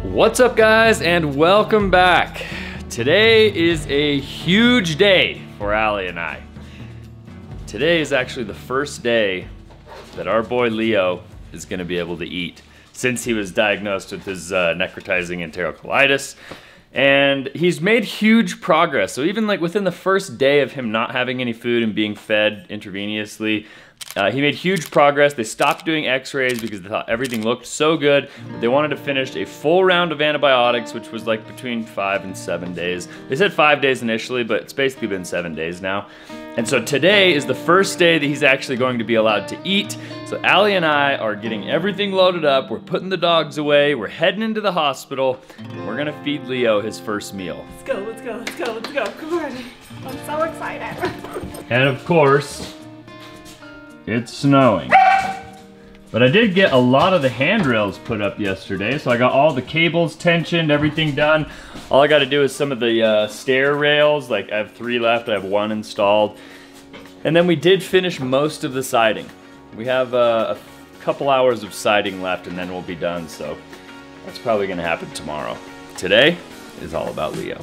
What's up, guys, and welcome back. Today is a huge day for Allie and I. Today is actually the first day that our boy Leo is going to be able to eat since he was diagnosed with his necrotizing enterocolitis. And he's made huge progress. So even like within the first day of him not having any food and being fed intravenously, he made huge progress. They stopped doing x-rays because they thought everything looked so good. But they wanted to finish a full round of antibiotics, which was like between 5 and 7 days. They said 5 days initially, but it's basically been 7 days now. And so today is the first day that he's actually going to be allowed to eat. So Allie and I are getting everything loaded up. We're putting the dogs away. We're heading into the hospital. And we're gonna feed Leo his first meal. Let's go, let's go, let's go, let's go. Come on. I'm so excited. And of course, it's snowing. But I did get a lot of the handrails put up yesterday, so I got all the cables tensioned, everything done. All I gotta do is some of the stair rails, like I have 3 left, I have 1 installed. And then we did finish most of the siding. We have a couple hours of siding left and then we'll be done, so that's probably gonna happen tomorrow. Today is all about Leo.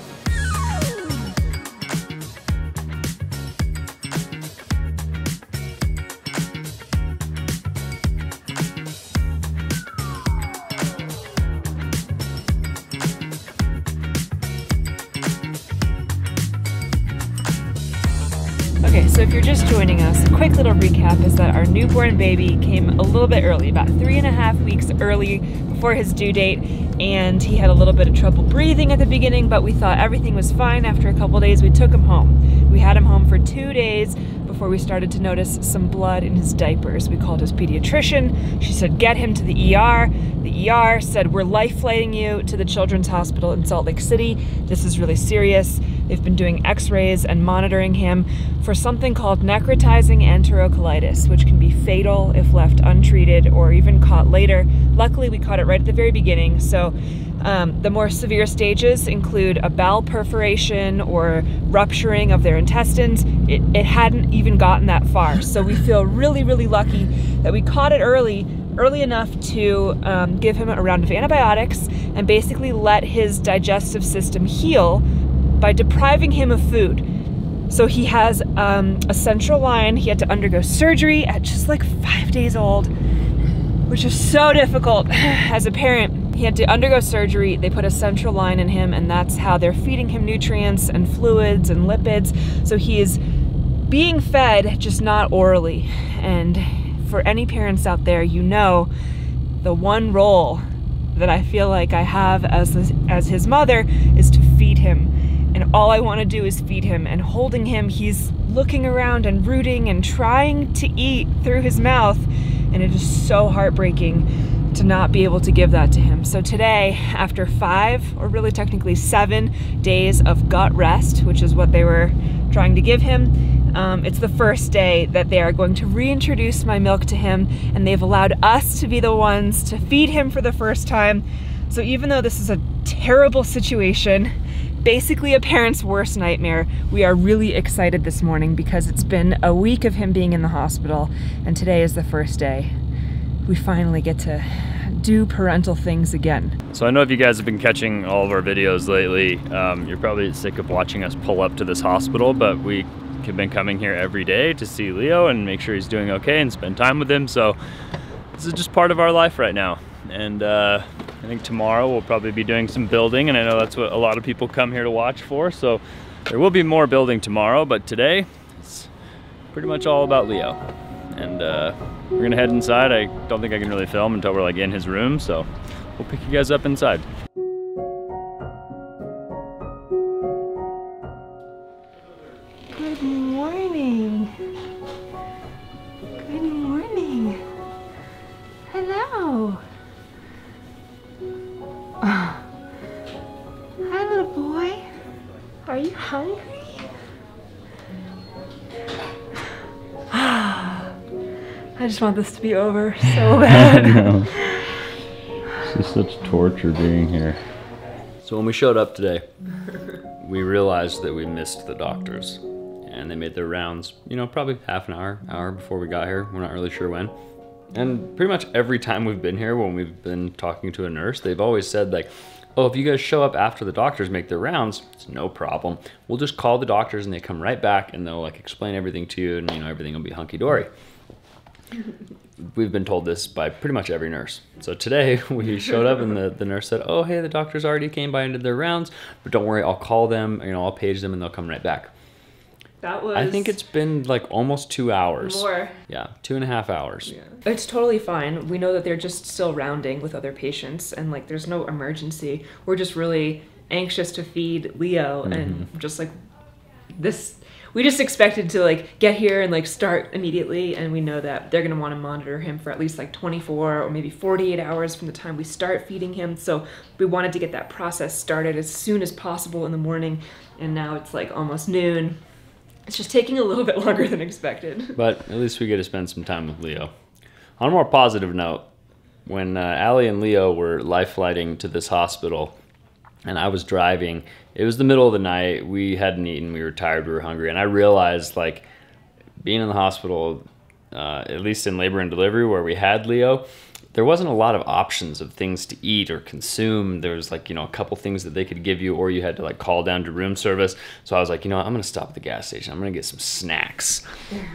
Okay, so if you're just joining us, a quick little recap is that our newborn baby came a little bit early, about 3.5 weeks early before his due date, and he had a little bit of trouble breathing at the beginning, but we thought everything was fine. After a couple days, we took him home. We had him home for 2 days before we started to notice some blood in his diapers. We called his pediatrician. She said, get him to the ER. The ER said, we're life-flighting you to the Children's Hospital in Salt Lake City. This is really serious. They've been doing x-rays and monitoring him for something called necrotizing enterocolitis, which can be fatal if left untreated or even caught later. Luckily, we caught it right at the very beginning. So the more severe stages include a bowel perforation or rupturing of their intestines. It hadn't even gotten that far. So we feel really, really lucky that we caught it early enough to give him a round of antibiotics and basically let his digestive system heal by depriving him of food. So he has a central line. He had to undergo surgery at just like 5 days old, which is so difficult as a parent. He had to undergo surgery. They put a central line in him, and that's how they're feeding him nutrients and fluids and lipids. So he is being fed, just not orally. And for any parents out there, you know the one role that I feel like I have as his mother is to feed him. And all I want to do is feed him, and holding him, he's looking around and rooting and trying to eat through his mouth, and it is so heartbreaking to not be able to give that to him. So today, after 5, or really technically 7 days of gut rest, which is what they were trying to give him, it's the first day that they are going to reintroduce my milk to him, and they've allowed us to be the ones to feed him for the first time. So even though this is a terrible situation, basically a parent's worst nightmare, we are really excited this morning because it's been a week of him being in the hospital, and today is the first day we finally get to do parental things again. So I know if you guys have been catching all of our videos lately, you're probably sick of watching us pull up to this hospital, but we have been coming here every day to see Leo and make sure he's doing okay and spend time with him. So this is just part of our life right now. And I think tomorrow we'll probably be doing some building, and I know that's what a lot of people come here to watch for. So there will be more building tomorrow, but today it's pretty much all about Leo. And we're gonna head inside. I don't think I can really film until we're like in his room, so we'll pick you guys up inside. Good morning. Good morning. Hello. Hi, little boy. Are you hungry? I just want this to be over so bad. I know. It's just such torture being here. So when we showed up today, we realized that we missed the doctors. And they made their rounds, you know, probably half an hour before we got here. We're not really sure when. And pretty much every time we've been here, when we've been talking to a nurse, they've always said like, oh, if you guys show up after the doctors make their rounds, it's no problem. We'll just call the doctors and they come right back and they'll like explain everything to you, and everything will be hunky-dory. We've been told this by pretty much every nurse. So today we showed up and the nurse said, oh, hey, the doctors already came by and did their rounds, but don't worry, I'll call them, I'll page them and they'll come right back. That was... I think it's been like almost 2 hours. More. Yeah, 2.5 hours. Yeah. It's totally fine. We know that they're just still rounding with other patients and like there's no emergency. We're just really anxious to feed Leo and just like this... We just expected to like get here and like start immediately, and we know that they're gonna want to monitor him for at least like 24 or maybe 48 hours from the time we start feeding him. So we wanted to get that process started as soon as possible in the morning, and now it's like almost noon. It's just taking a little bit longer than expected. But at least we get to spend some time with Leo. On a more positive note, when Allie and Leo were life-flighting to this hospital, and I was driving, it was the middle of the night, we hadn't eaten, we were tired, we were hungry, and I realized like being in the hospital, at least in labor and delivery where we had Leo, there wasn't a lot of options of things to eat or consume. There was like, a couple things that they could give you, or you had to like call down to room service. So I was like, I'm gonna stop at the gas station, I'm gonna get some snacks.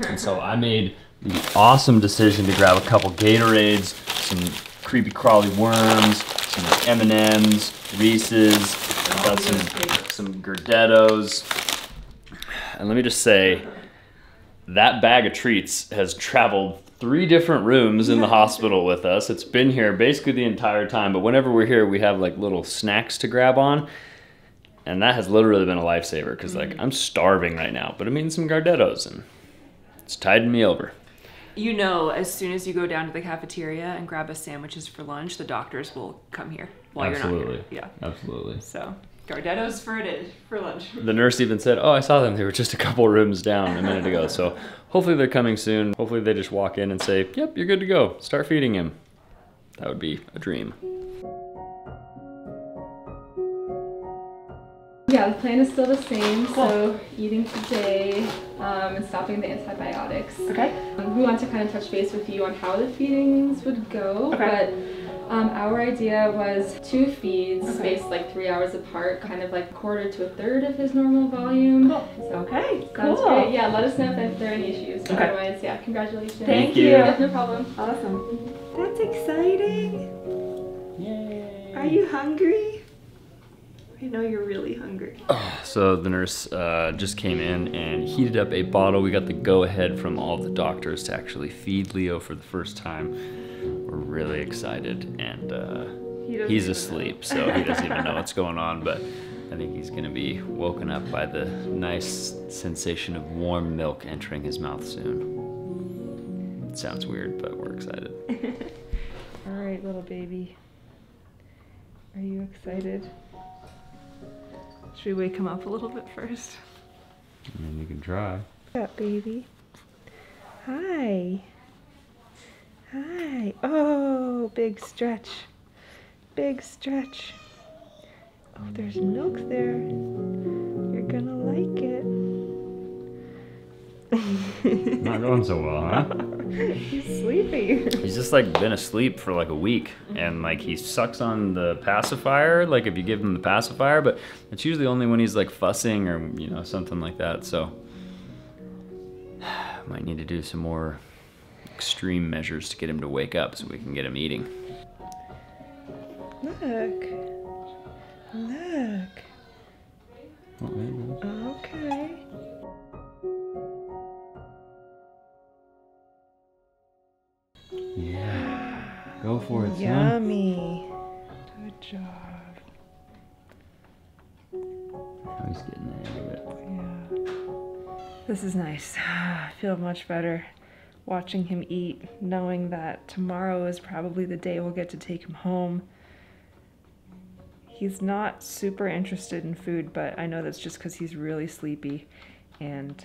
And so I made the awesome decision to grab a couple Gatorades, some creepy crawly worms, some M&Ms, Reese's, got some Gardettos. And let me just say, that bag of treats has traveled 3 different rooms in the hospital with us. It's been here basically the entire time, but whenever we're here, we have like little snacks to grab on. And that has literally been a lifesaver, because like I'm starving right now, but I'm eating some Gardettos and it's tiding me over. As soon as you go down to the cafeteria and grab us sandwiches for lunch, the doctors will come here while you're not here. Yeah, absolutely. So Gardettos for lunch. The nurse even said, oh, I saw them. They were just a couple rooms down a minute ago. So hopefully they're coming soon. Hopefully they just walk in and say, yep, you're good to go. Start feeding him. That would be a dream. Yeah, the plan is still the same. Cool. So eating today and stopping the antibiotics. Okay. We want to kind of touch base with you on how the feedings would go. Okay. But our idea was 2 feeds spaced like 3 hours apart, kind of like 1/4 to 1/3 of his normal volume. Cool. So okay, sounds great. Yeah, let us know if there are any issues. Okay. Otherwise, yeah, congratulations. Thank you. Yeah, no problem. Awesome. That's exciting. Yay. Are you hungry? I know you're really hungry. So the nurse just came in and heated up a bottle. We got the go-ahead from all the doctors to actually feed Leo for the first time. We're really excited, and he's asleep, so he doesn't even know what's going on, but I think he's gonna be woken up by the nice sensation of warm milk entering his mouth soon. It sounds weird, but we're excited. All right, little baby. Are you excited? Should we wake him up a little bit first? I mean, you can try. What's up, baby? Hi. Hi. Oh, big stretch. Big stretch. Oh, there's milk there. You're gonna like it. Not going so well, huh? He's sleepy. He's just like been asleep for like a week, and like he sucks on the pacifier, like if you give him the pacifier, but it's usually only when he's like fussing or something like that. So might need to do some more extreme measures to get him to wake up so we can get him eating. Look. Okay. Yeah. Go for it, son. Yummy. Good job. Now he's getting the hang of it. Yeah. This is nice. I feel much better watching him eat, knowing that tomorrow is probably the day we'll get to take him home. He's not super interested in food, but I know that's just because he's really sleepy, and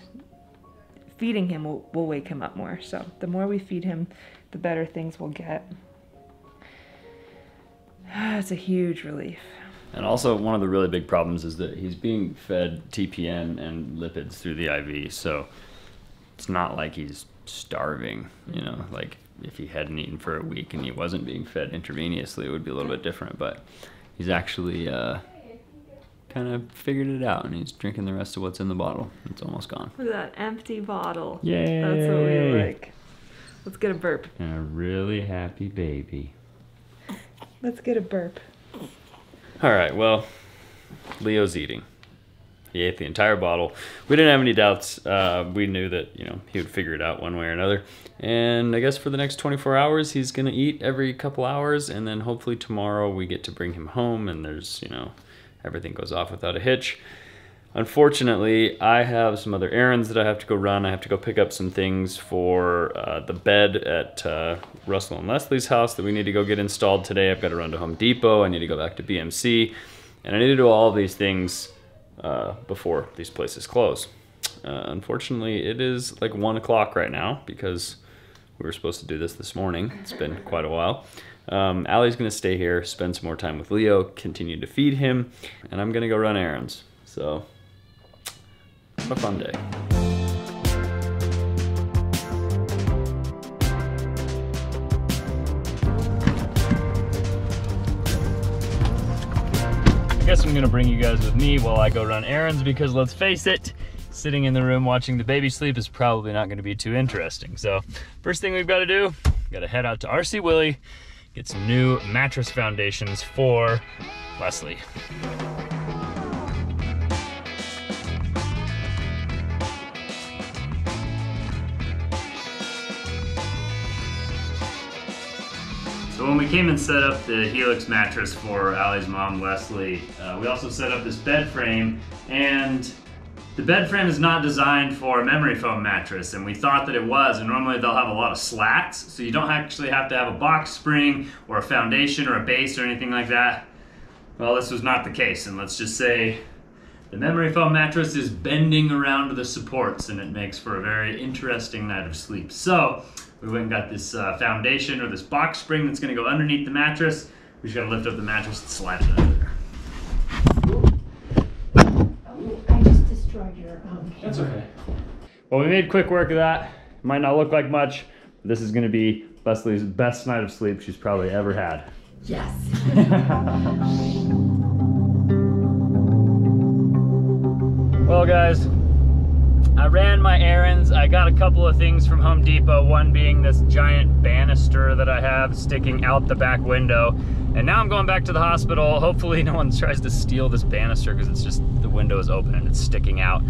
feeding him will wake him up more. So the more we feed him, the better things we'll get. It's a huge relief. And also one of the really big problems is that he's being fed TPN and lipids through the IV, so it's not like he's starving, like if he hadn't eaten for a week and he wasn't being fed intravenously, it would be a little bit different, but he's actually kind of figured it out, and he's drinking the rest of what's in the bottle. It's almost gone. Look at that empty bottle. Yay! That's what we like. Let's get a burp. And a really happy baby. Let's get a burp. All right, well, Leo's eating. He ate the entire bottle. We didn't have any doubts. We knew that, you know, he would figure it out one way or another. And I guess for the next 24 hours, he's gonna eat every couple hours, and then hopefully tomorrow we get to bring him home, and there's, you know, everything goes off without a hitch. Unfortunately, I have some other errands that I have to go run. I have to go pick up some things for the bed at Russell and Leslie's house that we need to go get installed today. I've got to run to Home Depot. I need to go back to BMC. And I need to do all of these things before these places close. Unfortunately, it is like 1 o'clock right now because we were supposed to do this morning. It's been quite a while. Allie's gonna stay here, spend some more time with Leo, continue to feed him, and I'm gonna go run errands. So, have a fun day. I guess I'm gonna bring you guys with me while I go run errands because let's face it, sitting in the room watching the baby sleep is probably not gonna be too interesting. So, first thing we've gotta do, we've gotta head out to RC Willey, get some new mattress foundations for Leslie. So when we came and set up the Helix mattress for Allie's mom, Leslie, we also set up this bed frame, and the bed frame is not designed for a memory foam mattress, and we thought that it was, and normally they'll have a lot of slats, so you don't actually have to have a box spring or a foundation or a base or anything like that. Well, this was not the case, and let's just say the memory foam mattress is bending around the supports, and it makes for a very interesting night of sleep. So we went and got this foundation or this box spring that's gonna go underneath the mattress. We just gotta lift up the mattress and slide it under there. I just destroyed your That's okay. Well, we made quick work of that. It might not look like much, but this is gonna be Leslie's best night of sleep she's probably ever had. Yes. Well, guys, I ran my errands. I got a couple of things from Home Depot, one being this giant banister that I have sticking out the back window. And now I'm going back to the hospital. Hopefully no one tries to steal this banister because it's just, the window is open and it's sticking out.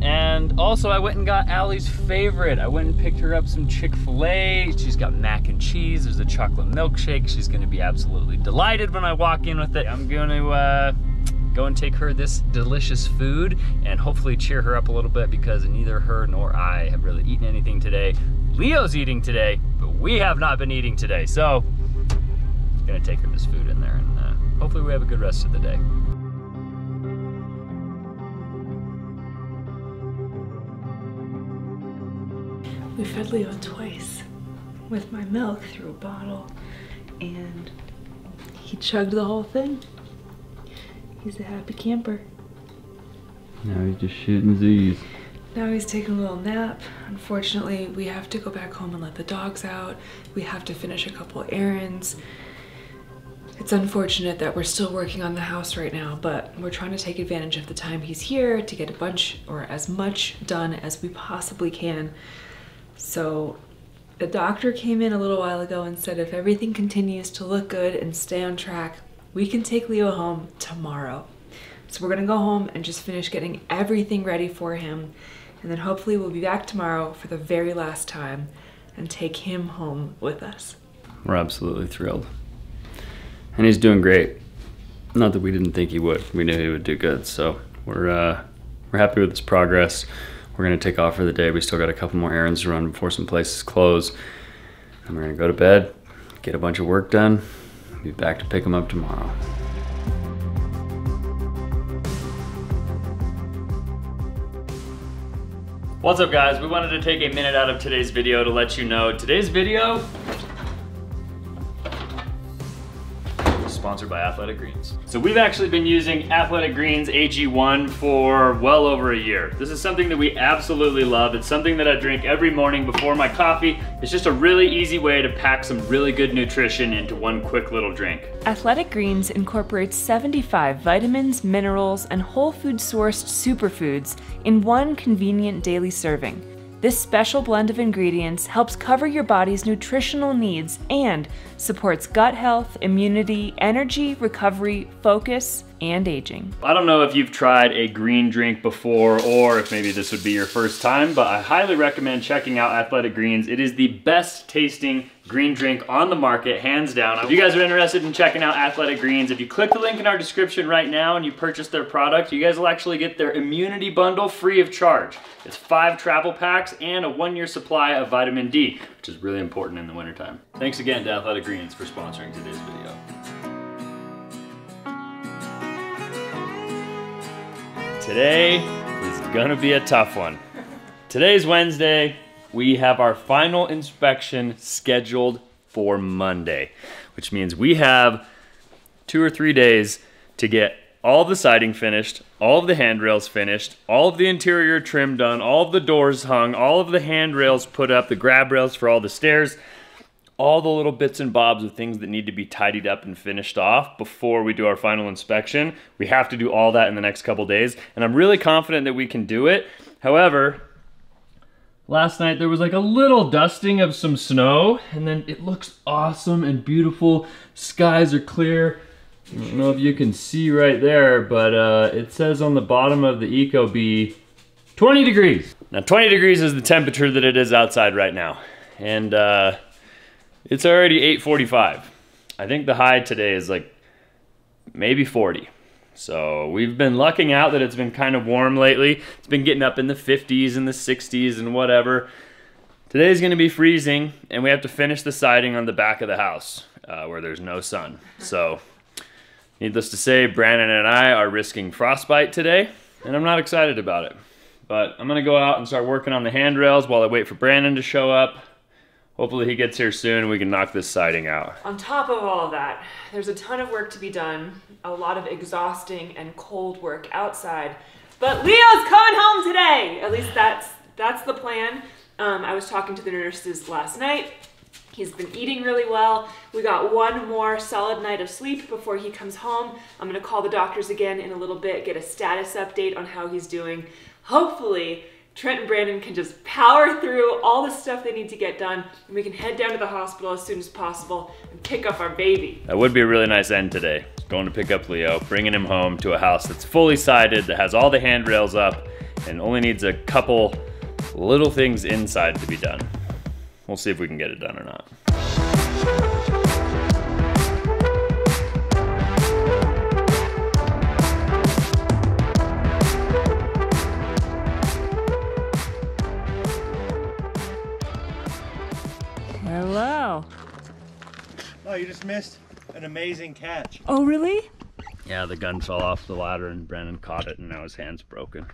And also I went and got Allie's favorite. I went and picked her up some Chick-fil-A. She's got mac and cheese. There's a chocolate milkshake. She's gonna be absolutely delighted when I walk in with it. I'm gonna go and take her this delicious food and hopefully cheer her up a little bit because neither her nor I have really eaten anything today. Leo's eating today, but we have not been eating today. So I'm gonna take her this food in there and hopefully we have a good rest of the day. We fed Leo twice with my milk through a bottle, and he chugged the whole thing. He's a happy camper. Now he's just shooting Z's. Now he's taking a little nap. Unfortunately, we have to go back home and let the dogs out. We have to finish a couple errands. It's unfortunate that we're still working on the house right now, but we're trying to take advantage of the time he's here to get a bunch or as much done as we possibly can. So the doctor came in a little while ago and said if everything continues to look good and stay on track, we can take Leo home tomorrow. So we're gonna go home and just finish getting everything ready for him. And then hopefully we'll be back tomorrow for the very last time and take him home with us. We're absolutely thrilled. And he's doing great. Not that we didn't think he would. We knew he would do good. So we're happy with his progress. We're gonna take off for the day. We still got a couple more errands to run before some places close. And we're gonna go to bed, get a bunch of work done, be back to pick him up tomorrow. What's up, guys? We wanted to take a minute out of today's video to let you know today's video is sponsored sponsored by Athletic Greens. So we've actually been using Athletic Greens AG1 for well over a year. This is something that we absolutely love. It's something that I drink every morning before my coffee. It's just a really easy way to pack some really good nutrition into one quick little drink. Athletic Greens incorporates 75 vitamins, minerals, and whole food sourced superfoods in one convenient daily serving. This special blend of ingredients helps cover your body's nutritional needs and supports gut health, immunity, energy, recovery, focus, and aging. I don't know if you've tried a green drink before or if maybe this would be your first time, but I highly recommend checking out Athletic Greens. It is the best tasting green drink on the market, hands down. If you guys are interested in checking out Athletic Greens, if you click the link in our description right now and you purchase their product, you guys will actually get their immunity bundle free of charge. It's 5 travel packs and a 1-year supply of vitamin D, which is really important in the wintertime. Thanks again to Athletic Greens for sponsoring today's video. Today is gonna be a tough one. Today's Wednesday. We have our final inspection scheduled for Monday, which means we have 2 or 3 days to get all of the siding finished, all of the handrails finished, all of the interior trim done, all of the doors hung, all of the handrails put up, the grab rails for all the stairs, all the little bits and bobs of things that need to be tidied up and finished off before we do our final inspection. We have to do all that in the next couple days, and I'm really confident that we can do it. However, last night there was like a little dusting of some snow, and then it looks awesome and beautiful. Skies are clear. I don't know if you can see right there, but it says on the bottom of the Ecobee 20 degrees. Now 20 degrees is the temperature that it is outside right now, and it's already 8:45. I think the high today is like maybe 40. So we've been lucking out that it's been kind of warm lately. It's been getting up in the 50s and the 60s and whatever. Today's gonna be freezing, and we have to finish the siding on the back of the house where there's no sun. So needless to say, Brandon and I are risking frostbite today, and I'm not excited about it. But I'm gonna go out and start working on the handrails while I wait for Brandon to show up. Hopefully he gets here soon and we can knock this siding out. On top of all of that, there's a ton of work to be done, a lot of exhausting and cold work outside. But Leo's coming home today! At least that's the plan. I was talking to the nurses last night. He's been eating really well. We got 1 more solid night of sleep before he comes home. I'm gonna call the doctors again in a little bit, get a status update on how he's doing. Hopefully, Trent and Brandon can just power through all the stuff they need to get done, and we can head down to the hospital as soon as possible and pick up our baby. That would be a really nice end today. Going to pick up Leo, bringing him home to a house that's fully sided, that has all the handrails up, and only needs a couple little things inside to be done. We'll see if we can get it done or not. Hello. Oh, you just missed an amazing catch. Oh, really? Yeah, the gun fell off the ladder and Brandon caught it and now his hand's broken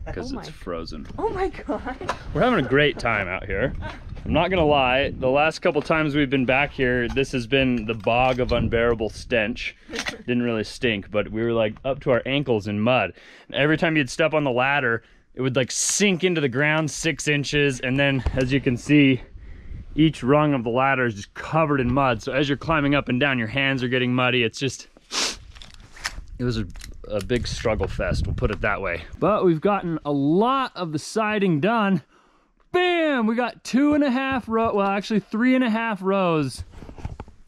because it's frozen. Oh my God. We're having a great time out here. I'm not gonna lie, the last couple times we've been back here, this has been the bog of unbearable stench. Didn't really stink, but we were like up to our ankles in mud. And every time you'd step on the ladder, it would like sink into the ground 6 inches, and then as you can see, each rung of the ladder is just covered in mud. So as you're climbing up and down, your hands are getting muddy. It's just, it was a big struggle fest, we'll put it that way. But we've gotten a lot of the siding done. Bam! We got 2.5 rows, well actually 3.5 rows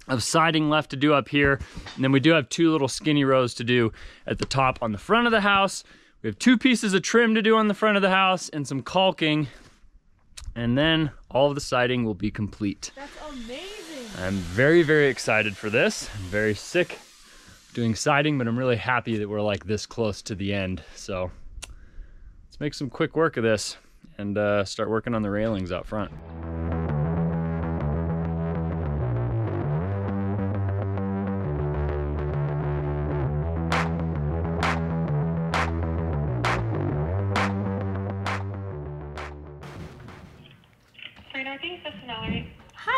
of siding left to do up here. And then we do have 2 little skinny rows to do at the top on the front of the house. We have 2 pieces of trim to do on the front of the house and some caulking. And then all of the siding will be complete. That's amazing. I'm very, very excited for this. I'm very sick doing siding, but I'm really happy that we're like this close to the end. So let's make some quick work of this and start working on the railings out front.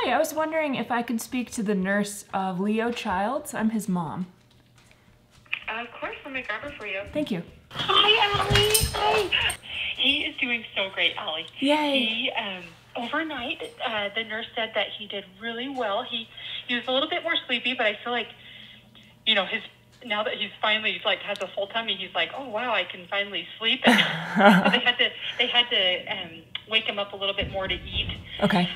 Hi, I was wondering if I could speak to the nurse of Leo Childs. I'm his mom. Of course, let me grab her for you. Thank you. Hi, Allie. Hi. He is doing so great, Allie. Yay. He, overnight, the nurse said that he did really well. He was a little bit more sleepy, but I feel like, you know, now that he's finally has a full tummy, he's like, oh wow, I can finally sleep. And so they had to wake him up a little bit more to eat. Okay.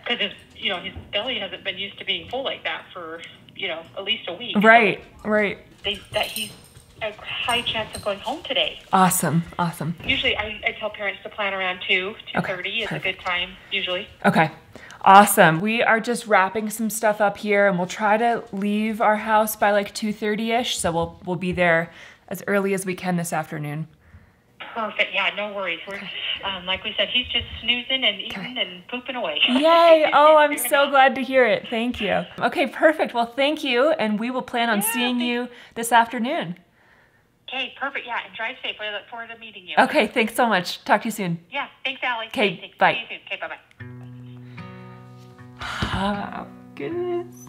Because his belly hasn't been used to being full like that for at least a week. Right. So right. That he's a high chance of going home today. Awesome. Usually I tell parents to plan around 2:30 is a good time usually. Okay. Awesome. We are just wrapping some stuff up here, and we'll try to leave our house by like 2:30ish. So we'll be there as early as we can this afternoon. Perfect. Yeah, no worries. We're like we said, he's just snoozing and eating and pooping away. Yay! Oh, I'm so glad to hear it. Thank you. Okay, perfect. Well, thank you, and we will plan on seeing you this afternoon. Okay, perfect. Yeah, and drive safe. I look forward to meeting you. Okay, thanks so much. Talk to you soon. Yeah, thanks, Allie. Okay, bye. See you soon. Okay, bye-bye. Oh, goodness.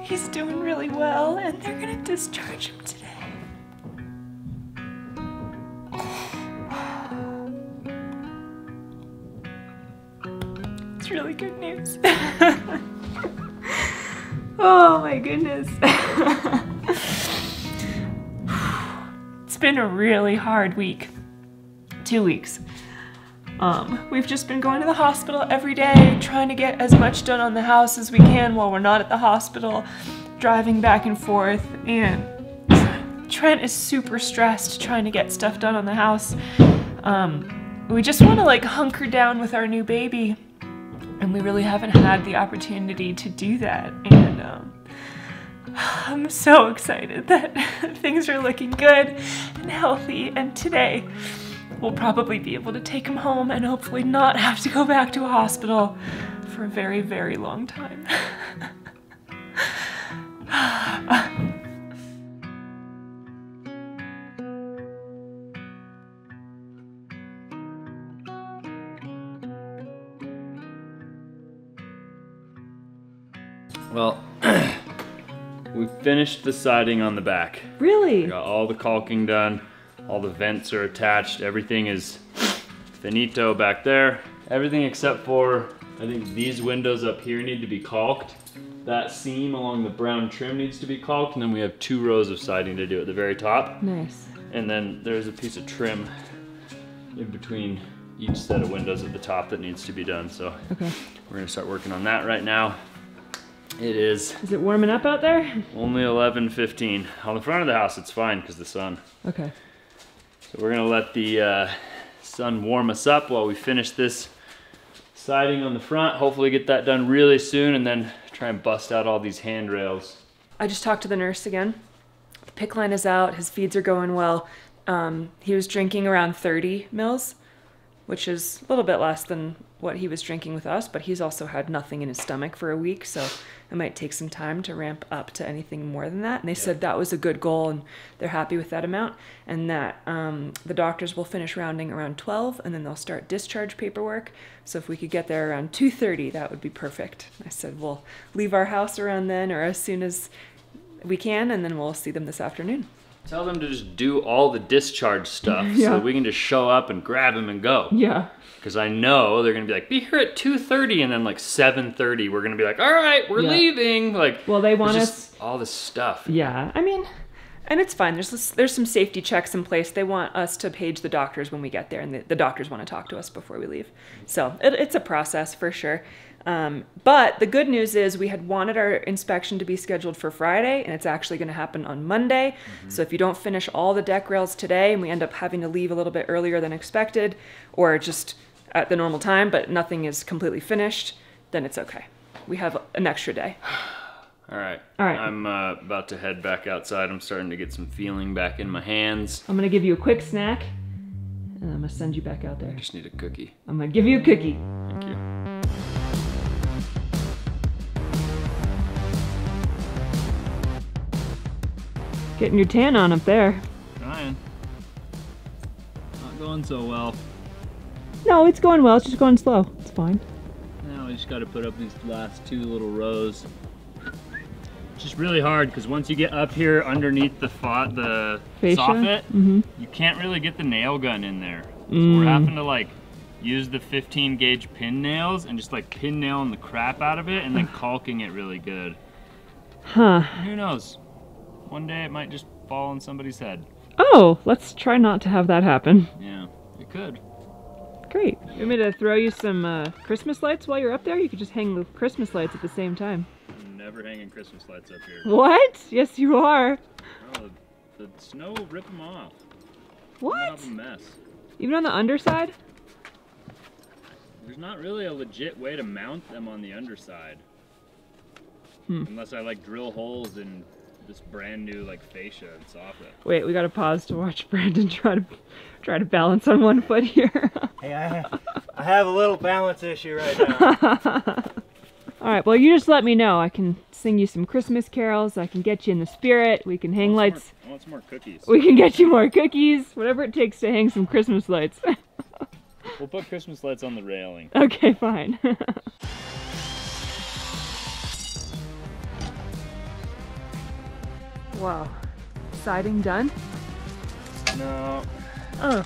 He's doing really well, and they're gonna discharge him today. It's really good news. Oh my goodness. It's been a really hard week. 2 weeks. We've just been going to the hospital every day, trying to get as much done on the house as we can while we're not at the hospital, driving back and forth, and Trent is super stressed trying to get stuff done on the house. We just want to like hunker down with our new baby, and we really haven't had the opportunity to do that, and I'm so excited that things are looking good and healthy, and today we'll probably be able to take him home and hopefully not have to go back to a hospital for a very, very long time. Well, we finished the siding on the back. Really? We got all the caulking done. All the vents are attached. Everything is finito back there. Everything except for, I think these windows up here need to be caulked. That seam along the brown trim needs to be caulked, and then we have 2 rows of siding to do at the very top. Nice. And then there's a piece of trim in between each set of windows at the top that needs to be done. So Okay. we're gonna start working on that right now. It is Is it warming up out there? only 11:15. On the front of the house, it's fine because the sun. Okay. So we're gonna let the sun warm us up while we finish this siding on the front. Hopefully get that done really soon, and then try and bust out all these handrails. I just talked to the nurse again. The PICC line is out, his feeds are going well. He was drinking around 30 mils, which is a little bit less than what he was drinking with us, but he's also had nothing in his stomach for a week, so it might take some time to ramp up to anything more than that. And they said that was a good goal, and they're happy with that amount, and that the doctors will finish rounding around 12, and then they'll start discharge paperwork. So if we could get there around 2:30, that would be perfect. I said we'll leave our house around then, or as soon as we can, and then we'll see them this afternoon. Tell them to just do all the discharge stuff Yeah. so we can just show up and grab him and go. Yeah. Because I know they're gonna be like, be here at 2:30, and then like 7:30, we're gonna be like, all right, we're leaving. Like, Well, they want there's us. just all this stuff. Yeah, I mean, and it's fine. There's some safety checks in place. They want us to page the doctors when we get there, and the doctors want to talk to us before we leave. So it's a process for sure. But the good news is we had wanted our inspection to be scheduled for Friday, and it's actually going to happen on Monday. So if you don't finish all the deck rails today, and we end up having to leave a little bit earlier than expected, or just at the normal time, but nothing is completely finished, then it's okay. We have an extra day. All right. All right. I'm about to head back outside. I'm starting to get some feeling back in my hands. I'm going to give you a quick snack, and I'm going to send you back out there. I just need a cookie. I'm going to give you a cookie. Thank you. Getting your tan on up there. Trying. Not going so well. No, it's going well. It's just going slow. It's fine. Now we just got to put up these last 2 little rows. It's just really hard because once you get up here underneath the soffit, you can't really get the nail gun in there. So we're having to like use the 15 gauge pin nails and just like pin nailing the crap out of it and then caulking it really good. Huh. And who knows? One day it might just fall on somebody's head. Oh, let's try not to have that happen. Yeah, it could. Great. You want me to throw you some Christmas lights while you're up there? You could just hang the Christmas lights at the same time. I'm never hanging Christmas lights up here. What? Yes, you are. Oh, the snow will rip them off. What? I'll have a mess. Even on the underside? There's not really a legit way to mount them on the underside. Unless I like drill holes in this brand new like fascia and soffit. Wait, we gotta pause to watch Brandon try to balance on one foot here. Hey, I have a little balance issue right now. Alright, well you just let me know. I can sing you some Christmas carols, I can get you in the spirit, we can hang lights. I want some more cookies. We can get you more cookies, whatever it takes to hang some Christmas lights. We'll put Christmas lights on the railing. Okay, fine. Wow. Siding done? No. Oh.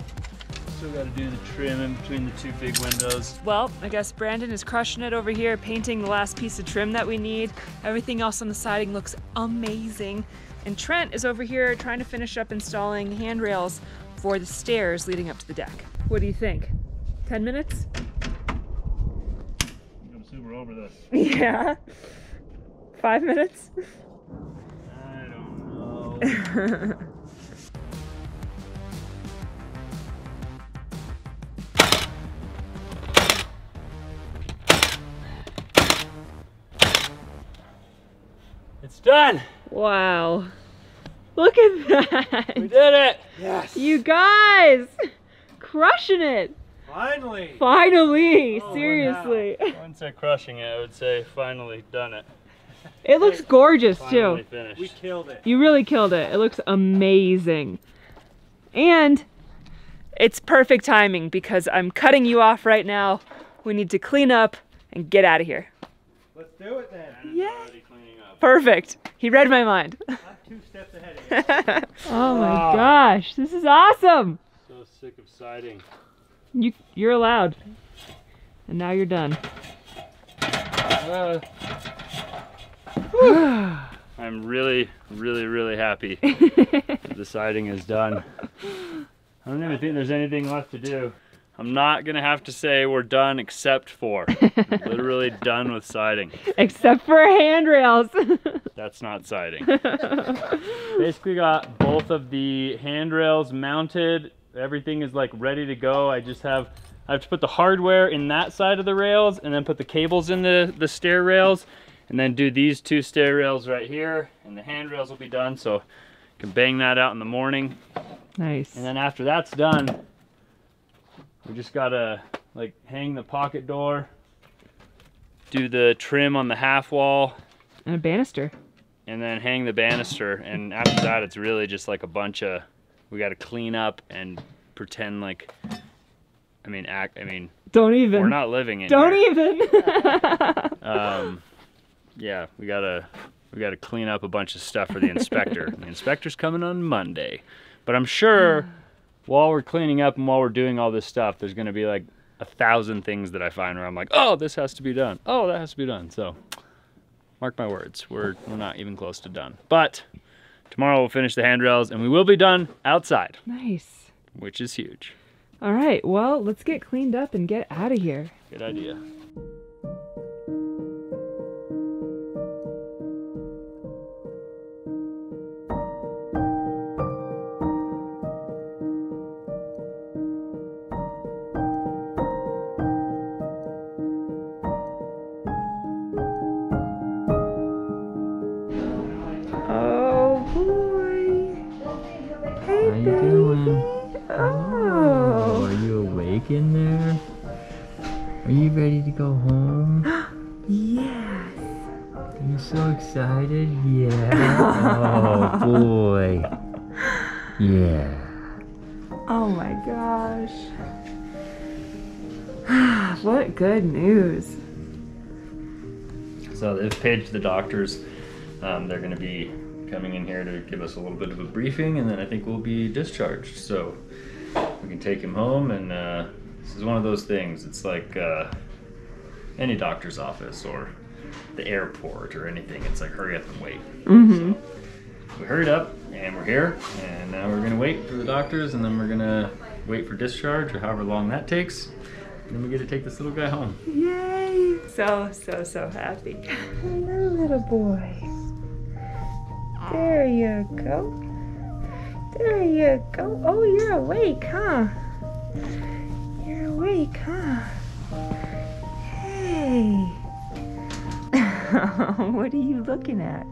Still gotta do the trim in between the 2 big windows. Well, I guess Brandon is crushing it over here, painting the last piece of trim that we need. Everything else on the siding looks amazing. And Trent is over here trying to finish up installing handrails for the stairs leading up to the deck. What do you think? 10 minutes? I'm super over this. Yeah. 5 minutes? I don't know. It's done! Wow. Look at that! We did it! Yes! You guys! Crushing it! Finally! Finally! Oh, Seriously. I wouldn't say crushing it, I would say finally done it. It looks gorgeous Finally too. finished. We killed it. You really killed it. It looks amazing. And it's perfect timing because I'm cutting you off right now. We need to clean up and get out of here. Let's do it then. Yeah. Already cleaning up. Perfect. He read my mind. I'm 2 steps ahead of you. Oh my gosh, this is awesome. So sick of siding. You're allowed. And now you're done. I'm really, really, really happy the siding is done. I don't even think there's anything left to do. I'm not gonna have to say we're done except for. Literally done with siding. Except for handrails. That's not siding. Basically got both of the handrails mounted. Everything is like ready to go. I have to put the hardware in that side of the rails and then put the cables in the stair rails and then do these 2 stair rails right here and the handrails will be done, so I can bang that out in the morning. Nice. And then after that's done, we just gotta like hang the pocket door, do the trim on the half wall, And a banister. and then hang the banister. And after that, it's really just like a bunch of, we gotta clean up and pretend like, Don't even. we're not living in Don't here. even. Yeah, we gotta clean up a bunch of stuff for the inspector. The inspector's coming on Monday, but I'm sure while we're cleaning up and while we're doing all this stuff, there's gonna be like 1,000 things that I find where I'm like, oh, this has to be done. Oh, that has to be done. So, mark my words, we're not even close to done. But tomorrow we'll finish the handrails and we will be done outside, Nice. which is huge. All right, well, let's get cleaned up and get out of here. Good idea. In there? Are you ready to go home? Yes. Are you so excited? Yeah. Oh boy. Yeah. Oh my gosh. What good news. So they've paged the doctors. They're going to be coming in here to give us a little bit of a briefing, and then I think we'll be discharged. So we can take him home, and this is one of those things. It's like any doctor's office or the airport or anything. It's like hurry up and wait. So we hurried up, and we're here, and now we're going to wait for the doctors, and then we're going to wait for discharge or however long that takes. And then we get to take this little guy home. Yay! So happy. Hello, little boy. There you go. There you go. Oh, you're awake, huh? You're awake, huh? Hey. What are you looking at?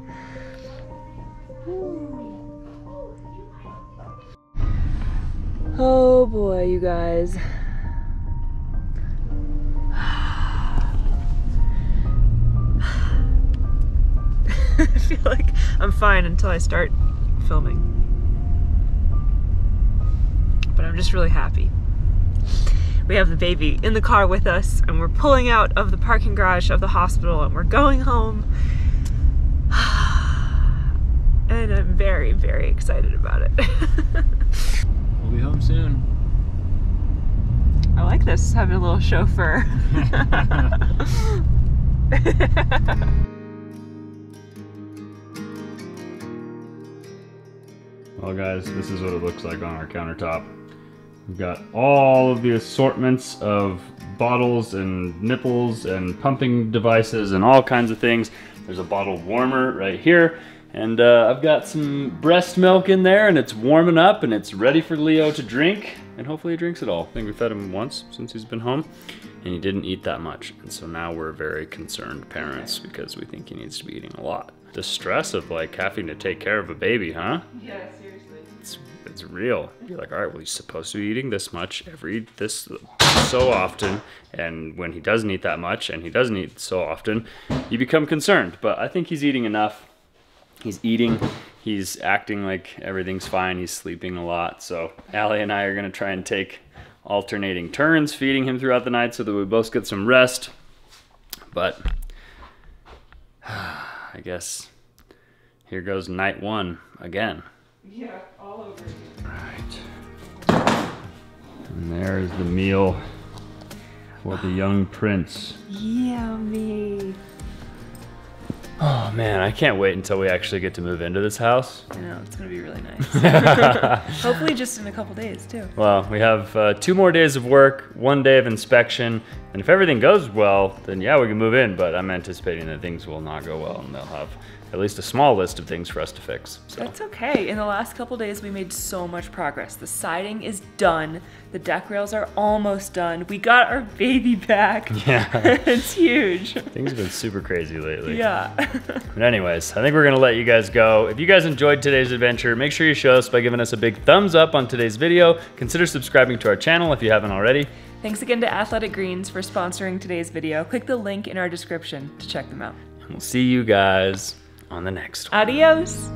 Oh boy, you guys. I feel like I'm fine until I start filming. But I'm just really happy. We have the baby in the car with us, and we're pulling out of the parking garage of the hospital, and we're going home. And I'm very, very excited about it. We'll be home soon. I like this, having a little chauffeur. Well guys, this is what it looks like on our countertop. We've got all of the assortments of bottles and nipples and pumping devices and all kinds of things. There's a bottle warmer right here, and I've got some breast milk in there, and it's warming up and it's ready for Leo to drink, and hopefully he drinks it all. I think we fed him once since he's been home, and he didn't eat that much, and so now we're very concerned parents because we think he needs to be eating a lot. The stress of like having to take care of a baby, huh? Yeah, seriously. It's real. You're like, all right, well, he's supposed to be eating this much so often, and when he doesn't eat that much and he doesn't eat so often, you become concerned. But I think he's eating enough. He's eating, he's acting like everything's fine, he's sleeping a lot. So Allie and I are gonna try and take alternating turns feeding him throughout the night so that we both get some rest. But I guess here goes night one again. Yeah, all over. Right. And there's the meal for the young prince. Yummy. Oh man, I can't wait until we actually get to move into this house. I know, it's gonna be really nice. Hopefully just in a couple days too. Well, we have 2 more days of work, 1 day of inspection, and if everything goes well, then yeah, we can move in, but I'm anticipating that things will not go well, and they'll have at least a small list of things for us to fix. So. That's okay. In the last couple days, we made so much progress. The siding is done. The deck rails are almost done. We got our baby back. Yeah. It's huge. Things have been super crazy lately. Yeah. But anyways, I think we're gonna let you guys go. If you guys enjoyed today's adventure, make sure you show us by giving us a big thumbs up on today's video. Consider subscribing to our channel if you haven't already. Thanks again to Athletic Greens for sponsoring today's video. Click the link in our description to check them out. And we'll see you guys on the next one. Adios.